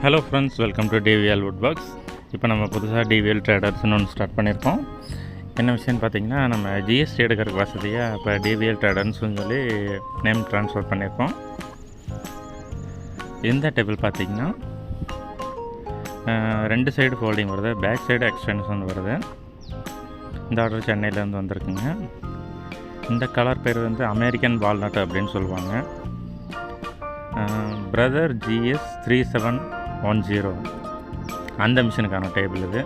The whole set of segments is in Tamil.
Hello friends, welcome to TVL woodworks. இப்போ நம்ம புதுசாக டிவிஎல் ட்ரேடர்ஸ்னு ஒன்று ஸ்டார்ட் பண்ணியிருக்கோம். என்ன விஷயம்னு பார்த்தீங்கன்னா, நம்ம ஜிஎஸ்டி எடுக்கிறதுக்கு வசதியாக இப்போ டிவிஎல் ட்ரேடர்ஸ்னு சொல்லி நேம் ட்ரான்ஸ்ஃபர் பண்ணியிருக்கோம். இந்த டேபிள் பார்த்திங்கன்னா 2 சைடு ஃபோல்டிங் வருது, பேக் சைடு எக்ஸ்டென்ஷன் வருது. இந்த ஆர்டர் சென்னையிலேருந்து வந்திருக்குங்க. இந்த கலர் பேர் வந்து அமெரிக்கன் வால்நட் அப்படின்னு சொல்லுவாங்க. பிரதர் GS 3710 அந்த மிஷினுக்கான டேபிள் இது.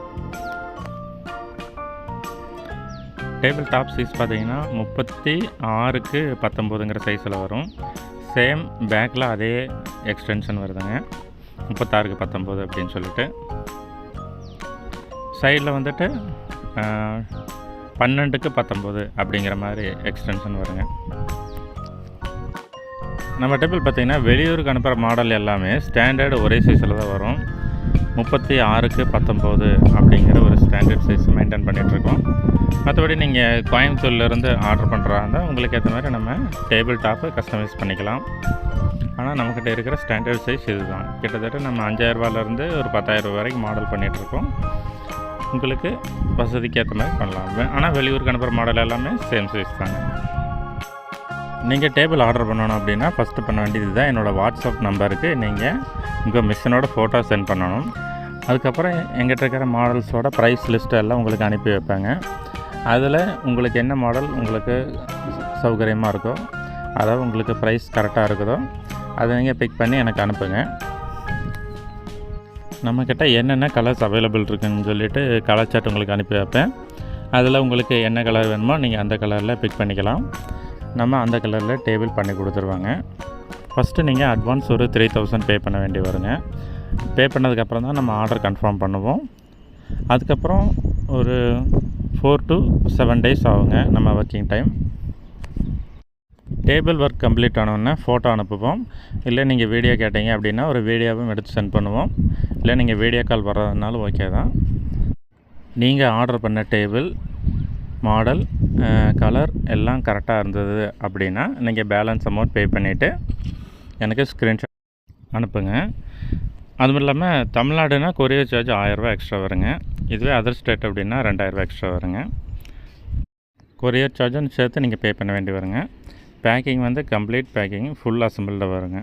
டேபிள் டாப் சைஸ் பார்த்தீங்கன்னா 36x19 சைஸில் வரும். சேம் பேக்கில் அதே எக்ஸ்டென்ஷன் வருதுங்க, 36x19 அப்படின்னு சொல்லிட்டு. சைடில் வந்துட்டு 12x19 அப்படிங்கிற மாதிரி எக்ஸ்டென்ஷன் வருங்க. நம்ம டேபிள் பார்த்திங்கன்னா வெளியூருக்கு அனுப்புகிற மாடல் எல்லாமே ஸ்டாண்டர்டு ஒரே சைஸில் தான் வரும். 36x19 அப்படிங்கிற ஒரு ஸ்டாண்டர்ட் சைஸ் மெயின்டைன் பண்ணிகிட்ருக்கோம். மற்றபடி நீங்கள் கோயம்புத்தூர்லேருந்து ஆர்டர் பண்ணுறாங்க உங்களுக்கு ஏற்ற மாதிரி நம்ம டேபிள் டாப்பு கஸ்டமைஸ் பண்ணிக்கலாம். ஆனால் நம்மக்கிட்ட இருக்கிற ஸ்டாண்டர்ட் சைஸ் இது தான். கிட்டத்தட்ட நம்ம 5000 ரூபாயிலேருந்து ஒரு 10,000 ரூபா வரைக்கும் மாடல் பண்ணிகிட்ருக்கோம். உங்களுக்கு வசதிக்கு ஏற்ற மாதிரி பண்ணலாம். ஆனால் வெளியூருக்கு அனுப்புகிற மாடல் எல்லாமே சேம் சைஸ் தாங்க. நீங்கள் டேபிள் ஆர்டர் பண்ணணும் அப்படின்னா ஃபஸ்ட்டு பண்ண வேண்டியது தான், என்னோடய வாட்ஸ்அப் நம்பருக்கு நீங்கள் உங்கள் மிஷினோட ஃபோட்டோ சென்ட் பண்ணணும். அதுக்கப்புறம் எங்கிட்ட இருக்கிற மாடல்ஸோட ப்ரைஸ் லிஸ்ட்டு எல்லாம் உங்களுக்கு அனுப்பி வைப்பாங்க. அதில் உங்களுக்கு என்ன மாடல் உங்களுக்கு சௌகரியமாக இருக்கோ, அதாவது உங்களுக்கு ப்ரைஸ் கரெக்டாக இருக்குதோ அதை நீங்கள் பிக் பண்ணி எனக்கு அனுப்புங்க. நம்மக்கிட்ட என்னென்ன கலர்ஸ் அவைலபிள் இருக்குதுன்னு சொல்லிவிட்டு கலர் சார்ட் உங்களுக்கு அனுப்பி வைப்பேன். அதில் உங்களுக்கு என்ன கலர் வேணுமோ நீங்கள் அந்த கலரில் பிக் பண்ணிக்கலாம். நம்ம அந்த கலரில் டேபிள் பண்ணி கொடுத்துருவாங்க. ஃபஸ்ட்டு நீங்கள் அட்வான்ஸ் ஒரு 3000 பே பண்ண வேண்டி வருங்க. பே பண்ணதுக்கப்புறம் தான் நம்ம ஆர்டர் கன்ஃபார்ம் பண்ணுவோம். அதுக்கப்புறம் ஒரு 4 to 7 days ஆகுங்க நம்ம working time. Table work complete ஆனோடனே ஃபோட்டோ அனுப்புவோம். இல்லை நீங்கள் வீடியோ கேட்டீங்க அப்படின்னா ஒரு வீடியோவும் எடுத்து சென்ட் பண்ணுவோம். இல்லை நீங்கள் வீடியோ கால் வர்றதுனாலும் ஓகே தான். நீங்கள் ஆர்டர் பண்ண டேபிள் மாடல் கலர் எல்லாம் கரெக்டாக இருந்தது அப்படின்னா நீங்கள் பேலன்ஸ் அமௌண்ட் பே பண்ணிவிட்டு எனக்கு ஸ்க்ரீன்ஷாட் அனுப்புங்க. அதுவும் இல்லாமல் தமிழ்நாடுனா கொரியர் சார்ஜ் 1000 ரூபா எக்ஸ்ட்ரா வருங்க. இதுவே அதர் ஸ்டேட் அப்படின்னா 2000 ரூபா எக்ஸ்ட்ரா வருங்க. கொரியர் சார்ஜும் சேர்த்து நீங்கள் பே பண்ண வேண்டி வருங்க. பேக்கிங் வந்து கம்ப்ளீட் பேக்கிங் ஃபுல் அசம்பிள்டு வருங்க.